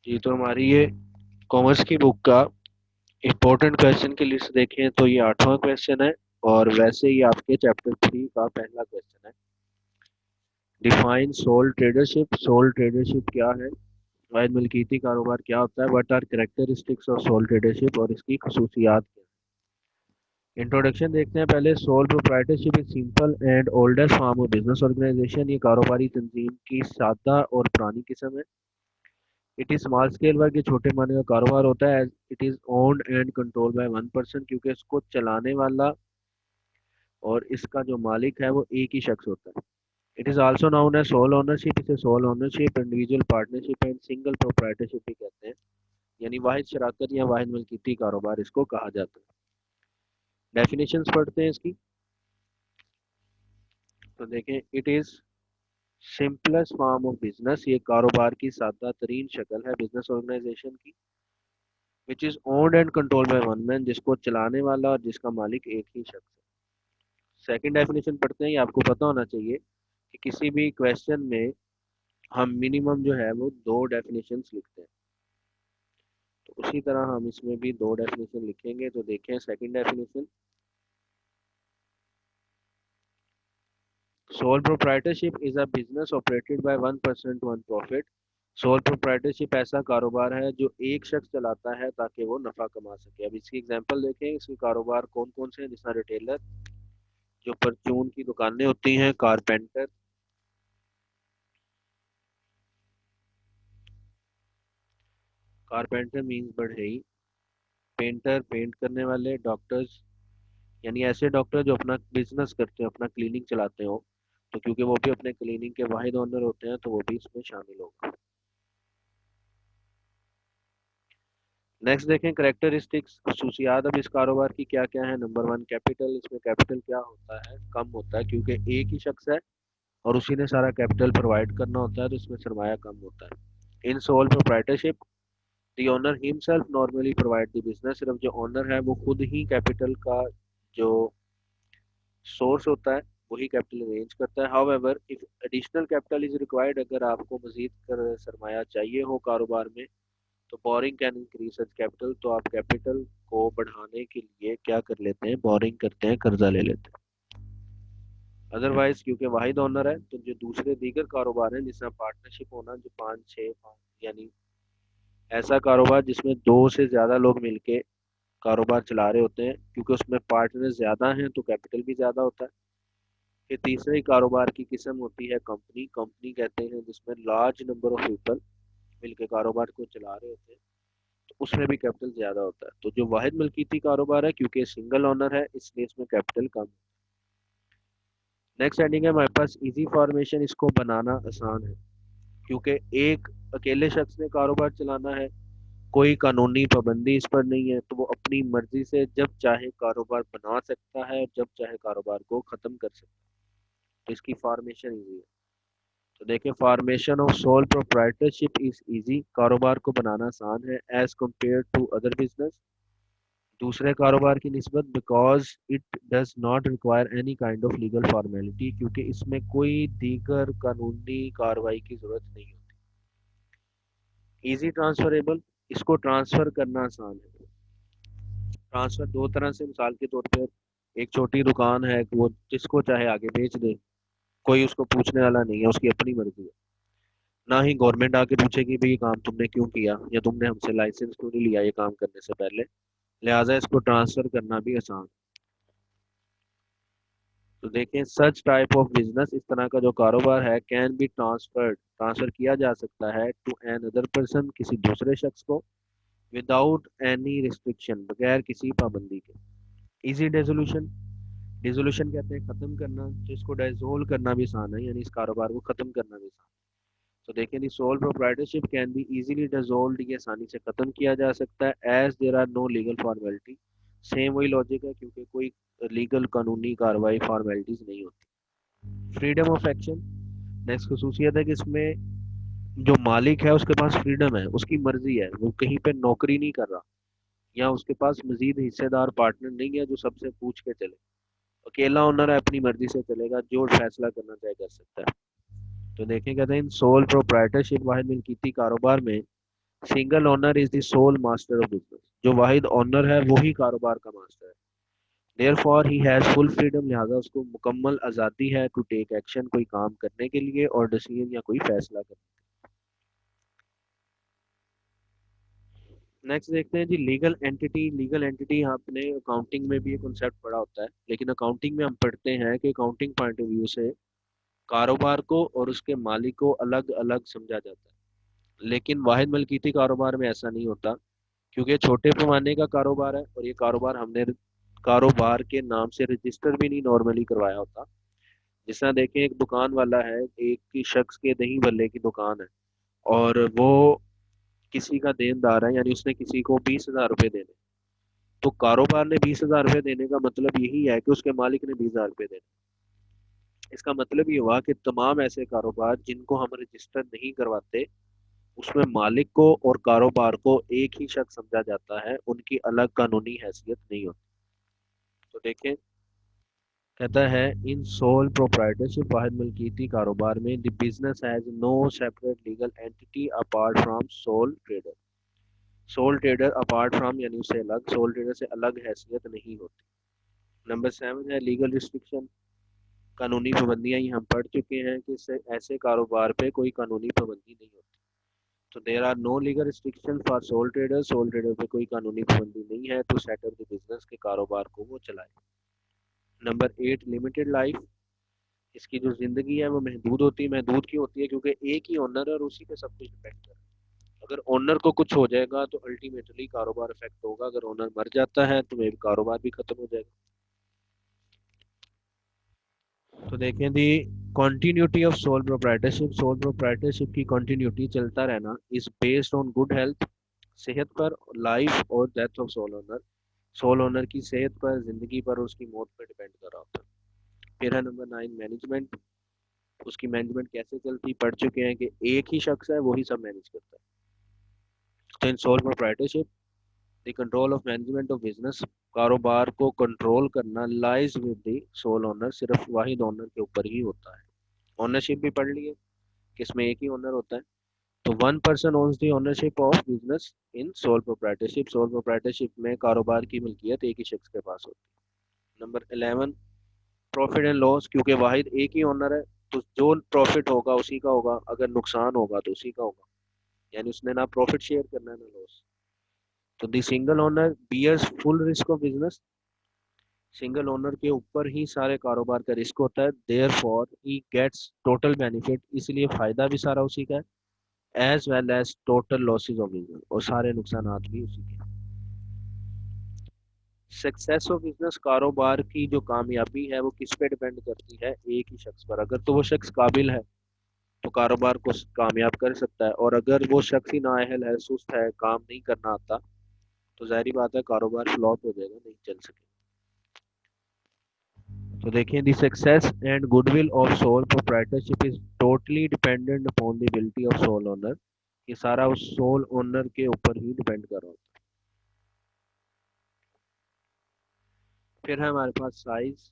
जी, तो हमारी ये कॉमर्स की बुक का इम्पोर्टेंट क्वेश्चन की लिस्ट देखें तो ये 8वां क्वेश्चन है। और वैसे ही आपके चैप्टर 3 का पहला क्वेश्चन है। Define sole tradership. Sole tradership क्या है? वाहिद मिल्कियती कारोबार क्या होता है? What are characteristics of sole tradership और इसकी खसूसियात क्या है? इंट्रोडक्शन देखते हैं पहले। Sole proprietorship is simple and oldest form of business organisation. ये कारोबारी तंजीम की सादा और पुरानी किस्म है। It is small scale work, ये छोटे माने का कारोबार होता है। It is owned and control by one person, क्योंकि इसको चलाने वाला और इसका जो मालिक है वो एक ही शख्स होता है। It is also known as sole ownership. इसे sole ownership, individual partnership and single proprietorship भी कहते हैं। यानी वाहिद शराकत या वाहिद मिल्कियती कारोबार इसको कहा जाता है। डेफिनेशंस पढ़ते हैं इसकी। तो देखें, it is simplest form of business. ये कारोबार की सादा तरीन शक्ल है बिजनेस ऑर्गेनाइजेशन की। Which is owned and control by one man, जिसको चलाने वाला और जिसका मालिक एक ही शख्स है। सेकंड डेफिनेशन पढ़ते हैं। ये आपको पता होना चाहिए कि किसी भी क्वेश्चन में हम मिनिमम जो है वो दो डेफिनेशंस लिखते हैं। तो उसी तरह हम इसमें भी दो डेफिनेशन लिखेंगे। तो देखें second definition. Sole proprietorship is a business operated by one person to earn profit. Sole proprietorship ऐसा कारोबार है जो एक शख्स चलाता है ताकि वो नफा कमा सके। अब इसकी एग्जांपल देखें। इसके कारोबार कौन कौन से हैं? जिसमें रिटेलर, जो परचून की दुकानें होती हैं, कारपेंटर, कारपेंटर मीन्स बढ़ई, पेंटर पेंट करने वाले, डॉक्टर्स यानी ऐसे डॉक्टर जो अपना बिजनेस करते हो, अपना क्लिनिक चलाते हो। तो क्योंकि वो भी अपने क्लिनिक के वाहिद ओनर होते हैं तो वो भी इसमें शामिल होगा। नेक्स्ट देखें करेक्टरिस्टिक्स, खसूसियात अब इस कारोबार की क्या क्या है। Number one, capital. इसमें कैपिटल क्या होता है? कम होता है, क्योंकि एक ही शख्स है और उसी ने सारा कैपिटल प्रोवाइड करना होता है, तो इसमें सरमाया कम होता है। In sole proprietorship the owner himself normally provide the business. सिर्फ जो ओनर है वो खुद ही कैपिटल का जो सोर्स होता है वही कैपिटल अरेंज करता है। However if additional capital is required, अगर आपको मजीद कर सरमाया चाहिए हो कारोबार में, तो boring can increase such capital. तो आप कैपिटल को बढ़ाने के लिए क्या कर लेते हैं? बोरिंग करते हैं, कर्जा ले लेते हैं। अदरवाइज क्योंकि वाहिद ओनर है तो जो दूसरे दीगर कारोबार हैं जिसमें पार्टनरशिप होना, जो पाँच छः पाँच यानी ऐसा कारोबार जिसमें दो से ज्यादा लोग मिलके कारोबार चला रहे होते हैं, क्योंकि उसमें पार्टनर ज्यादा हैं तो कैपिटल भी ज्यादा होता है। फिर तीसरे कारोबार की किस्म होती है कंपनी। कंपनी कहते हैं जिसमें लार्ज नंबर ऑफ पीपल मिलके कारोबार को चला रहे होते हैं, तो उसमें भी कैपिटल ज्यादा होता है। तो जो वाहिद मलकीती कारोबार है, क्योंकि सिंगल ओनर है, इसलिए इसमें कैपिटल कम है। नेक्स्ट हेडिंग है हमारे पास इजी फॉर्मेशन। इसको बनाना आसान है, क्योंकि एक अकेले शख्स ने कारोबार चलाना है, कोई कानूनी पाबंदी इस पर नहीं है, तो वो अपनी मर्जी से जब चाहे कारोबार बना सकता है और जब चाहे कारोबार को खत्म कर सकता है। तो इसकी फॉर्मेशन इजी है। तो देखें, formation of sole proprietorship is easy. कारोबार को बनाना आसान है as compare to other business, दूसरे कारोबार की निस्बत, because it does not require any kind of legal formality, क्योंकि इसमें कोई दीगर कानूनी कार्रवाई की जरूरत नहीं होती। इजी ट्रांसफरेबल, इसको ट्रांसफर करना आसान है। ट्रांसफर दो तरह से, मिसाल के तौर पर एक छोटी दुकान है, वो जिसको चाहे आगे बेच दे, कोई उसको पूछने वाला नहीं है, उसकी अपनी मर्जी है। ना ही गवर्नमेंट आके पूछेगी भाई ये काम तुमने क्यों किया, या तुमने हमसे लाइसेंस क्यों नहीं लिया ये काम करने से पहले। लिहाजा इसको ट्रांसफर करना भी आसान। तो देखें, सच टाइप ऑफ बिजनेस, इस तरह का जो कारोबार है, कैन बी ट्रांसफर्ड, ट्रांसफर किया जा सकता है टू एन अदर पर्सन, किसी दूसरे शख्स को, विदाउट एनी रिस्ट्रिक्शन, बगैर किसी पाबंदी के। इजी डिसोल्यूशन, डिसोल्यूशन कहते हैं खत्म करना, तो इसको डिसोल्व करना भी आसान है, यानी इस कारोबार को खत्म करना भी आसान है। तो देखें, the sole proprietorship can be easily dissolved, ये आसानी से खत्म किया जा सकता है as there are no legal formality. Same वही लॉजिक है, क्योंकि कोई लीगल कानूनी कार्रवाई फॉर्मेलिटीज नहीं होती। फ्रीडम ऑफ एक्शन, नेक्स्ट खसूसियत है कि इसमें जो मालिक है उसके पास फ्रीडम है, उसकी मर्जी है, वो कहीं पे नौकरी नहीं कर रहा, या उसके पास मजीद हिस्सेदार पार्टनर नहीं है जो सबसे पूछ के चले। अकेला ओनर है, अपनी मर्जी से चलेगा, जो फैसला करना चाहे कर सकता है। तो देखें, कहते हैं इन सोल प्रोप्राइटरशिप वाहिद मिल्कियती कारोबार में single owner is the sole master of business, जो वाहिद ओनर है वही कारोबार का मास्टर है। Therefore he has full freedom, लिहाजा उसको मुकम्मल आज़ादी है टू टेक एक्शन, कोई काम करने के लिए और डिसीजन या कोई फैसला करने। नेक्स्ट देखते हैं जी लीगल एंटिटी। लीगल एंटिटी आपने अकाउंटिंग में भी ये कॉन्सेप्ट पढ़ा होता है, लेकिन अकाउंटिंग में हम पढ़ते हैं कि अकाउंटिंग पॉइंट ऑफ व्यू से कारोबार को और उसके मालिक को अलग अलग समझा जाता है, लेकिन वाहिद मलकीती कारोबार में ऐसा नहीं होता, क्योंकि छोटे पैमाने का कारोबार है और ये कारोबार हमने कारोबार के नाम से रजिस्टर भी नहीं नॉर्मली करवाया होता। जिस तरह देखें, एक दुकान वाला है, एक ही शख्स के दही भल्ले की दुकान है और वो किसी का देनदार है, यानी उसने किसी को 20,000 रुपये देने, तो कारोबार ने 20,000 रुपये देने का मतलब यही है कि उसके मालिक ने 20,000 रुपये देने। इसका मतलब ये हुआ कि तमाम ऐसे कारोबार जिनको हम रजिस्टर नहीं करवाते, उसमें मालिक को और कारोबार को एक ही शख्स समझा जाता है, उनकी अलग कानूनी हैसियत नहीं होती। तो देखें, कहता है इन सोल प्रोप्राइटरशिप वाहिद मलकीती कारोबार में the business has no separate legal entity apart from sole trader. Sole trader apart from यानी उससे अलग, सोल ट्रेडर से अलग हैसियत नहीं होती। नंबर 7 है लीगल रिस्ट्रिक्शन। कानूनी पाबंदियां, ये हम पढ़ चुके हैं कि इससे ऐसे कारोबार पे कोई कानूनी पाबंदी नहीं होती। तो there are no legal restriction for sole trader, sole trader पे कोई कानूनी पाबंदी नहीं है टू सेटअप द बिजनेस के कारोबार को वो चलाए। Number 8 limited life. इसकी जो जिंदगी है वो महदूद होती है। महदूद क्यों होती है? क्योंकि एक ही ओनर है और उसी पे सब कुछ डिपेंड कर है। अगर ओनर को कुछ हो जाएगा तो अल्टीमेटली कारोबार इफेक्ट होगा, अगर ओनर मर जाता है तो मे कारोबार भी खत्म हो जाएगा। तो देखें the continuity of sole proprietorship. Sole proprietorship की कॉन्टिन्यूटी, चलता रहना, is based on good health, सेहत पर, लाइफ और death of sole owner. Sole owner की सेहत पर, जिंदगी पर और उसकी मौत पर डिपेंड कर रहा होता है। फिर है नंबर 9 मैनेजमेंट। उसकी मैनेजमेंट कैसे चलती, पढ़ चुके हैं कि एक ही शख्स है वही सब मैनेज करता है। तो in sole proprietorship the control of management of business, कारोबार को कंट्रोल करना lies with the sole owner, सिर्फ वाहिद ओनर के ऊपर ही होता है। ओनरशिप भी पढ़ लिए कि इसमें एक ही ओनर होता है। तो one person owns the ownership of business in sole proprietorship. Sole proprietorship में कारोबार की मिल्कियत एक ही शख्स के पास होती है। Number 11 profit and loss. क्योंकि वाहिद एक ही ओनर है तो जो प्रॉफिट होगा उसी का होगा, अगर नुकसान होगा तो उसी का होगा, यानी उसने ना प्रॉफिट शेयर करना है ना लॉस। तो the single owner bears full risk of business. Single owner के ऊपर ही सारे कारोबार का रिस्क होता है। Therefore he gets total benefit, इसलिए फायदा भी सारा उसी का है, as well as total losses of business, और सारे नुकसान भी उसी के। सक्सेस ऑफ बिजनेस, कारोबार की जो कामयाबी है वो किस पे डिपेंड करती है? एक ही शख्स पर। अगर तो वो शख्स काबिल है तो कारोबार को कामयाब कर सकता है, और अगर वो शख्स ही नाअहल है, सुस्त है, काम नहीं करना आता, तो जाहिर बात है कारोबार फ्लॉप हो जाएगा, नहीं चल सकेगा। तो देखिए the success and goodwill of sole proprietorship is totally dependent upon the ability of sole owner. ये सारा उस सोल ओनर के ऊपर ही डिपेंड कर रहा होता है। फिर है हमारे पास size.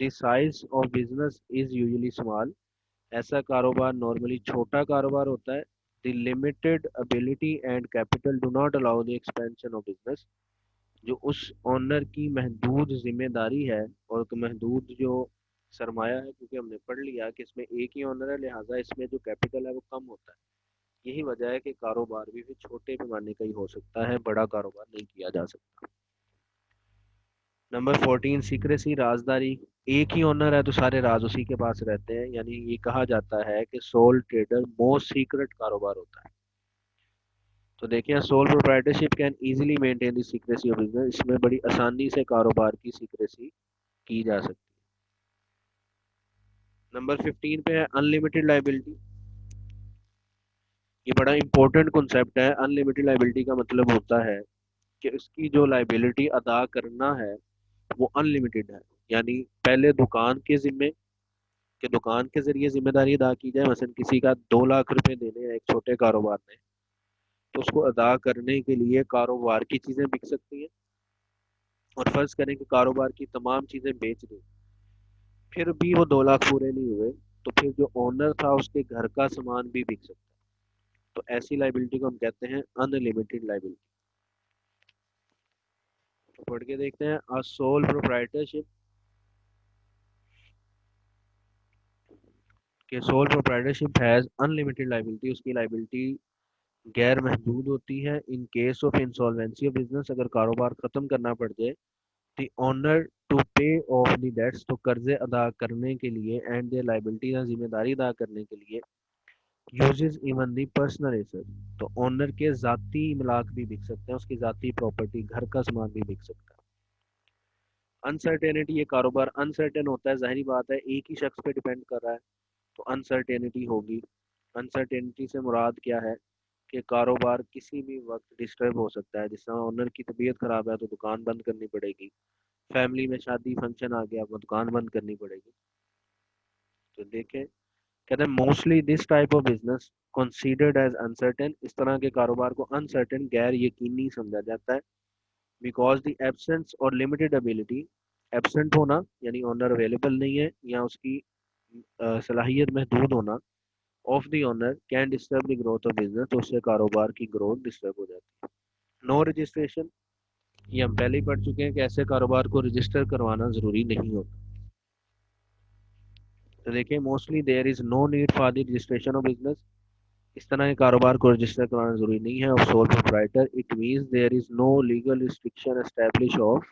The size of business is usually small. ऐसा कारोबार नॉर्मली छोटा कारोबार होता है। The limited ability and capital do not allow the expansion of business. जो उस ओनर की महदूद जिम्मेदारी है और महदूद जो सरमाया है, क्योंकि हमने पढ़ लिया कि इसमें एक ही ओनर है, लिहाजा इसमें जो कैपिटल है वो कम होता है। यही वजह है कि कारोबार भी छोटे पैमाने का ही हो सकता है, बड़ा कारोबार नहीं किया जा सकता। नंबर 14 सीक्रेसी, राजदारी। एक ही ओनर है तो सारे राज उसी के पास रहते हैं, यानी ये कहा जाता है कि सोल ट्रेडर मोस्ट सीक्रेट कारोबार होता है। तो देखिए soul proprietorship can easily maintain the secrecy of business. इसमें बड़ी आसानी से कारोबार की सीक्रेसी की जा सकती है। नंबर 15 पे है अनलिमिटेड लाइबिलिटी। ये बड़ा इंपॉर्टेंट कॉन्सेप्ट है। अनलिमिटेड लाइबिलिटी का मतलब होता है कि उसकी जो लाइबिलिटी अदा करना है वो अनलिमिटेड है, यानी पहले दुकान के जिम्मे, कि दुकान के जरिए जिम्मेदारी अदा की जाए। मसलन किसी का 2 लाख रुपए देने हैं एक छोटे कारोबार ने, तो उसको अदा करने के लिए कारोबार की चीजें बिक सकती हैं, और फर्ज करें कि कारोबार की तमाम चीजें बेच दी, फिर भी वो 2 लाख पूरे नहीं हुए, तो फिर जो ओनर था उसके घर का सामान भी बिक सकता है। तो ऐसी लाइबिलिटी को हम कहते हैं अनलिमिटेड लाइबिलिटी। पढ़ के देखते हैं। अ सोल प्रोप्राइटरशिप के sole proprietorship has unlimited liability, उसकी लाइबिलिटी गैर महदूद होती है। In case of insolvency of business, अगर कारोबार खत्म करना पड़ जाए, द ओनर टू पे ऑफ द डेट्स, तो कर्जे अदा करने के लिए, एंड देयर लाइबिलिटी, या जिम्मेदारी अदा करने के लिए, uses even the personal asset, तो ओनर के जाती इमलाक भी बिक सकते हैं, उसकी जाती प्रॉपर्टी, घर का सामान भी बिक सकता है। अनसर्टेनिटी, ये कारोबार अनसर्टेन होता है, जाहिर बात है एक ही शख्स पे डिपेंड कर रहा है तो अनसर्टेनिटी होगी। अनसर्टेनिटी से मुराद क्या है कि कारोबार किसी भी वक्त डिस्टर्ब हो सकता है। जिस तरह ओनर की तबीयत खराब है तो दुकान बंद करनी पड़ेगी, फैमिली में शादी फंक्शन आ गया वो दुकान बंद करनी पड़ेगी। तो देखें, कहते हैं mostly this type of business considered as uncertain, इस तरह के कारोबार को अनसर्टेन, गैर यकीनी समझा जाता है। बिकॉज द एब्सेंस और लिमिटेड एबिलिटी, एब्सेंट होना यानी ओनर अवेलेबल नहीं है या उसकी सलाहियत महदूद होना, of the owner can disturb the growth of business, तो उससे कारोबार की ग्रोथ डिस्टर्ब हो जाती है। नो रजिस्ट्रेशन, ये हम पहले ही पढ़ चुके हैं कि ऐसे कारोबार को रजिस्टर करवाना ज़रूरी नहीं होता। तो देखिए, mostly there is no need for the registration of business, इस तरह के कारोबार को रजिस्टर करवाना ज़रूरी नहीं है। Of sole proprietor, it means there is no legal restriction establish of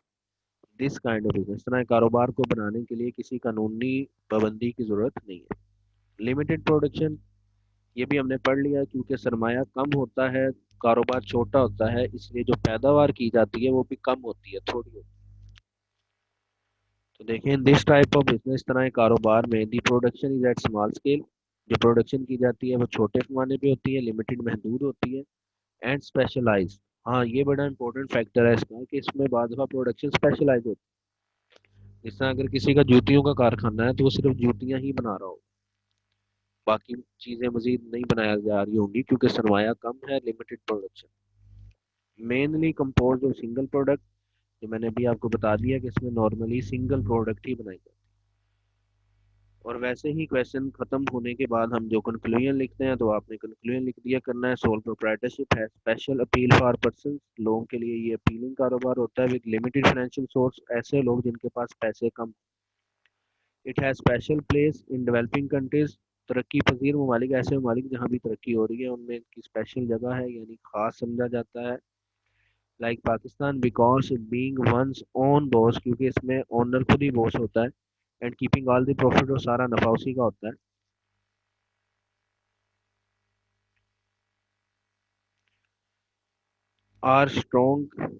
this kind of business, इस तरह के कारोबार को बनाने के लिए किसी कानूनी पाबंदी की ज़रूरत नहीं है। लिमिटेड प्रोडक्शन, ये भी हमने पढ़ लिया, क्योंकि सरमाया कम होता है, कारोबार छोटा होता है, इसलिए जो पैदावार की जाती है वो भी कम होती है, थोड़ी होती है। तो देखें, दिस टाइप ऑफ बिजनेस, तरह के कारोबार में the production is at small scale, जो प्रोडक्शन की जाती है वो छोटे पैमाने पे होती है, लिमिटेड महदूद होती है, एंड स्पेशलाइज्ड। हाँ, ये बड़ा इंपॉर्टेंट फैक्टर है इसका कि इसमें बाद दफा प्रोडक्शन स्पेशलाइज होती है। जिस तरह अगर किसी का जूतियों का कारखाना है तो वो सिर्फ जूतियां ही बना रहा हो, बाकी चीजें मजीद नहीं बनाया जा रही होंगी, क्योंकि सरमाया कम है, limited production. Mainly compose of single product, जो मैंने अभी आपको बता दिया कि इसमें नॉर्मली सिंगल प्रोडक्ट ही बनाई जाती है। और वैसे ही क्वेश्चन खत्म होने के बाद हम जो कंक्लूजन लिखते हैं, तो आपने कंक्लूजन लिख दिया करना है। सोल प्रोप्राइटरशिप है स्पेशल अपील फॉर पर्सन, लोगों के लिए ये अपीलिंग कारोबार होता है, विद लिमिटेड फाइनेंशियल सोर्स, ऐसे लोग जिनके पास पैसे कम। It has special place in developing countries, तरक्की पजीर ममालिक, ऐसे ममालिक जहाँ भी तरक्की हो रही है उनमें इनकी स्पेशल जगह है, यानी खास समझा जाता है। Like Pakistan, because being one's own boss, क्योंकि इसमें ओनर खुद ही बॉस होता है, and keeping all the profit, और सारा नफा उसी का होता है। Are strong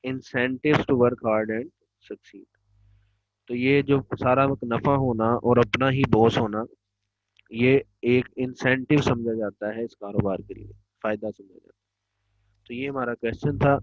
incentives to work hard and succeed, तो ये जो सारा नफा होना और अपना ही बॉस होना, ये एक इंसेंटिव समझा जाता है इस कारोबार के लिए, फायदा समझा जाता है। तो ये हमारा क्वेश्चन था।